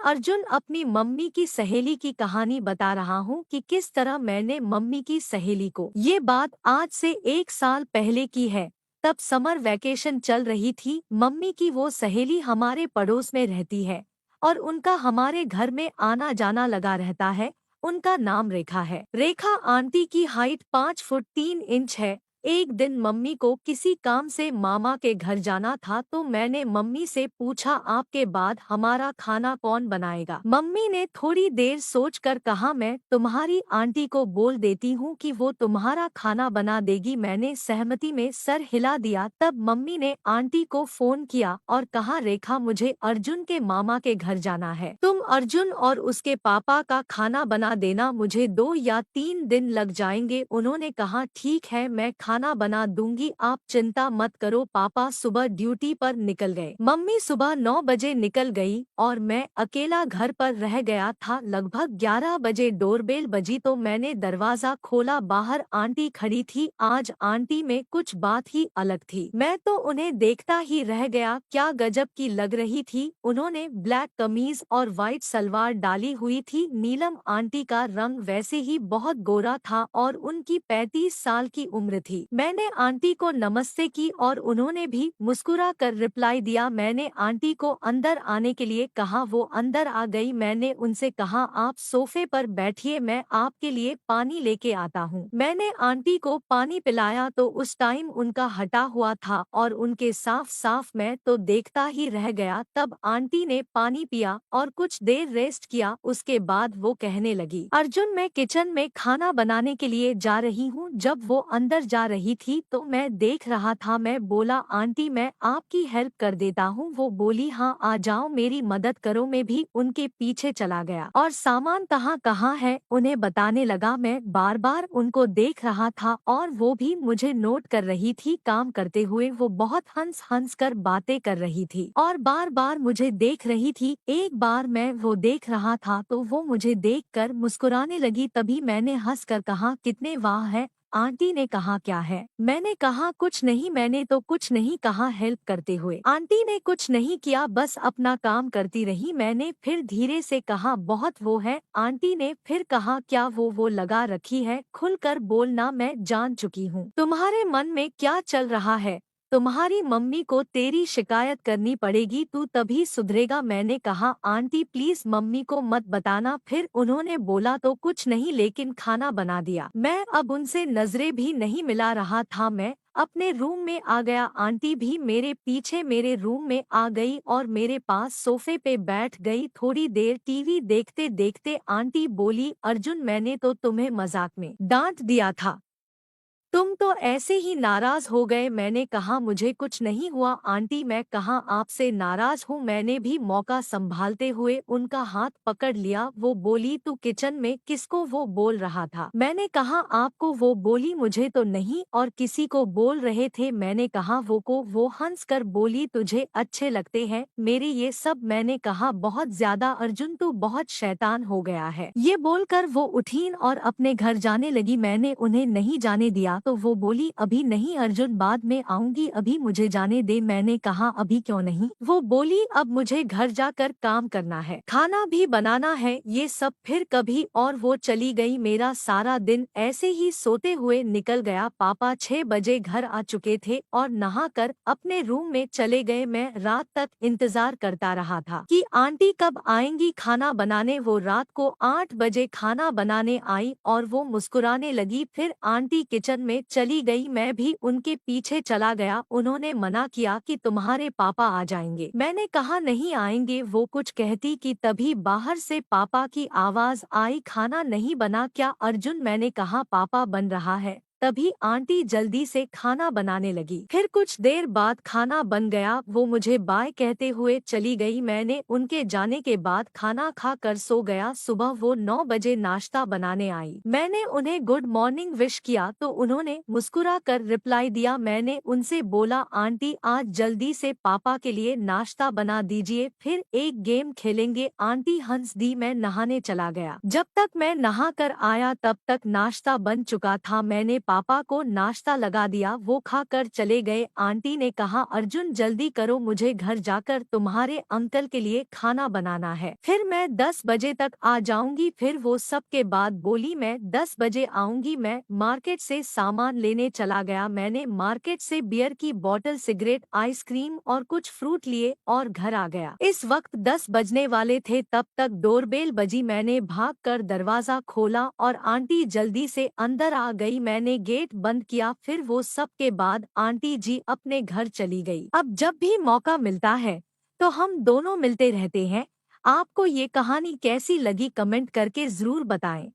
अर्जुन अपनी मम्मी की सहेली की कहानी बता रहा हूँ कि किस तरह मैंने मम्मी की सहेली को। ये बात आज से 1 साल पहले की है। तब समर वैकेशन चल रही थी। मम्मी की वो सहेली हमारे पड़ोस में रहती है और उनका हमारे घर में आना जाना लगा रहता है। उनका नाम रेखा है। रेखा आंटी की हाइट 5 फुट 3 इंच है। एक दिन मम्मी को किसी काम से मामा के घर जाना था तो मैंने मम्मी से पूछा, आपके बाद हमारा खाना कौन बनाएगा। मम्मी ने थोड़ी देर सोचकर कहा, मैं तुम्हारी आंटी को बोल देती हूँ कि वो तुम्हारा खाना बना देगी। मैंने सहमति में सर हिला दिया। तब मम्मी ने आंटी को फोन किया और कहा, रेखा मुझे अर्जुन के मामा के घर जाना है, तुम अर्जुन और उसके पापा का खाना बना देना, मुझे 2 या 3 दिन लग जाएंगे। उन्होंने कहा, ठीक है मैं खाना बना दूंगी, आप चिंता मत करो। पापा सुबह ड्यूटी पर निकल गए। मम्मी सुबह 9 बजे निकल गई और मैं अकेला घर पर रह गया था। लगभग 11 बजे डोरबेल बजी तो मैंने दरवाजा खोला। बाहर आंटी खड़ी थी। आज आंटी में कुछ बात ही अलग थी। मैं तो उन्हें देखता ही रह गया। क्या गजब की लग रही थी। उन्होंने ब्लैक कमीज और व्हाइट सलवार डाली हुई थी। नीलम आंटी का रंग वैसे ही बहुत गोरा था और उनकी 35 साल की उम्र थी। मैंने आंटी को नमस्ते की और उन्होंने भी मुस्कुरा कर रिप्लाई दिया। मैंने आंटी को अंदर आने के लिए कहा, वो अंदर आ गई। मैंने उनसे कहा, आप सोफे पर बैठिए, मैं आपके लिए पानी लेके आता हूँ। मैंने आंटी को पानी पिलाया तो उस टाइम उनका हटा हुआ था और उनके साफ साफ मैं तो देखता ही रह गया। तब आंटी ने पानी पिया और कुछ देर रेस्ट किया। उसके बाद वो कहने लगी, अर्जुन मैं किचन में खाना बनाने के लिए जा रही हूँ। जब वो अंदर जा रही थी तो मैं देख रहा था। मैं बोला, आंटी मैं आपकी हेल्प कर देता हूँ। वो बोली, हाँ आ जाओ मेरी मदद करो। मैं भी उनके पीछे चला गया और सामान कहाँ कहाँ है उन्हें बताने लगा। मैं बार बार उनको देख रहा था और वो भी मुझे नोट कर रही थी। काम करते हुए वो बहुत हंस हंस कर बातें कर रही थी और बार बार मुझे देख रही थी। एक बार मैं वो देख रहा था तो वो मुझे देखकर मुस्कुराने लगी। तभी मैंने हंस कर कहा, कितने वाह है। आंटी ने कहा, क्या है। मैंने कहा, कुछ नहीं। मैंने तो कुछ नहीं कहा हेल्प करते हुए। आंटी ने कुछ नहीं किया, बस अपना काम करती रही। मैंने फिर धीरे से कहा, बहुत वो है। आंटी ने फिर कहा, क्या वो लगा रखी है, खुलकर बोलना, मैं जान चुकी हूँ तुम्हारे मन में क्या चल रहा है। तुम्हारी मम्मी को तेरी शिकायत करनी पड़ेगी, तू तभी सुधरेगा। मैंने कहा, आंटी प्लीज मम्मी को मत बताना। फिर उन्होंने बोला, तो कुछ नहीं लेकिन खाना बना दिया। मैं अब उनसे नजरें भी नहीं मिला रहा था। मैं अपने रूम में आ गया। आंटी भी मेरे पीछे मेरे रूम में आ गई और मेरे पास सोफे पे बैठ गई। थोड़ी देर टीवी देखते देखते आंटी बोली, अर्जुन मैंने तो तुम्हें मजाक में डांट दिया था, तुम तो ऐसे ही नाराज हो गए। मैंने कहा, मुझे कुछ नहीं हुआ आंटी, मैं कहाँ आपसे नाराज हूँ। मैंने भी मौका संभालते हुए उनका हाथ पकड़ लिया। वो बोली, तू किचन में किसको वो बोल रहा था। मैंने कहा, आपको। वो बोली, मुझे तो नहीं और किसी को बोल रहे थे। मैंने कहा, वो को। वो हंस कर बोली, तुझे अच्छे लगते हैं मेरे ये सब। मैंने कहा, बहुत ज्यादा अर्जुन, तू बहुत शैतान हो गया है। ये बोलकर वो उठीं और अपने घर जाने लगी। मैंने उन्हें नहीं जाने दिया तो वो बोली, अभी नहीं अर्जुन, बाद में आऊंगी, अभी मुझे जाने दे। मैंने कहा, अभी क्यों नहीं। वो बोली, अब मुझे घर जाकर काम करना है, खाना भी बनाना है, ये सब फिर कभी। और वो चली गई। मेरा सारा दिन ऐसे ही सोते हुए निकल गया। पापा 6 बजे घर आ चुके थे और नहाकर अपने रूम में चले गए। मैं रात तक इंतजार करता रहा था कि आंटी कब आएंगी खाना बनाने। वो रात को 8 बजे खाना बनाने आई और वो मुस्कुराने लगी। फिर आंटी किचन में चली गई। मैं भी उनके पीछे चला गया। उन्होंने मना किया कि तुम्हारे पापा आ जाएंगे। मैंने कहा, नहीं आएंगे। वो कुछ कहती कि तभी बाहर से पापा की आवाज आई, खाना नहीं बना क्या अर्जुन। मैंने कहा, पापा बन रहा है। तभी आंटी जल्दी से खाना बनाने लगी। फिर कुछ देर बाद खाना बन गया। वो मुझे बाय कहते हुए चली गई। मैंने उनके जाने के बाद खाना खा कर सो गया। सुबह वो 9 बजे नाश्ता बनाने आई। मैंने उन्हें गुड मॉर्निंग विश किया तो उन्होंने मुस्कुरा कर रिप्लाई दिया। मैंने उनसे बोला, आंटी आज जल्दी से पापा के लिए नाश्ता बना दीजिए, फिर एक गेम खेलेंगे। आंटी हंस दी। मैं नहाने चला गया। जब तक मैं नहा कर आया तब तक नाश्ता बन चुका था। मैंने पापा को नाश्ता लगा दिया, वो खा कर चले गए। आंटी ने कहा, अर्जुन जल्दी करो, मुझे घर जाकर तुम्हारे अंकल के लिए खाना बनाना है, फिर मैं 10 बजे तक आ जाऊंगी। फिर वो सब के बाद बोली, मैं 10 बजे आऊंगी। मैं मार्केट से सामान लेने चला गया। मैंने मार्केट से बियर की बोतल, सिगरेट, आइसक्रीम और कुछ फ्रूट लिए और घर आ गया। इस वक्त 10 बजने वाले थे, तब तक डोरबेल बजी। मैंने भागकर दरवाजा खोला और आंटी जल्दी से अंदर आ गई। मैंने गेट बंद किया। फिर वो सब के बाद आंटी जी अपने घर चली गई। अब जब भी मौका मिलता है तो हम दोनों मिलते रहते हैं। आपको ये कहानी कैसी लगी कमेंट करके जरूर बताएं।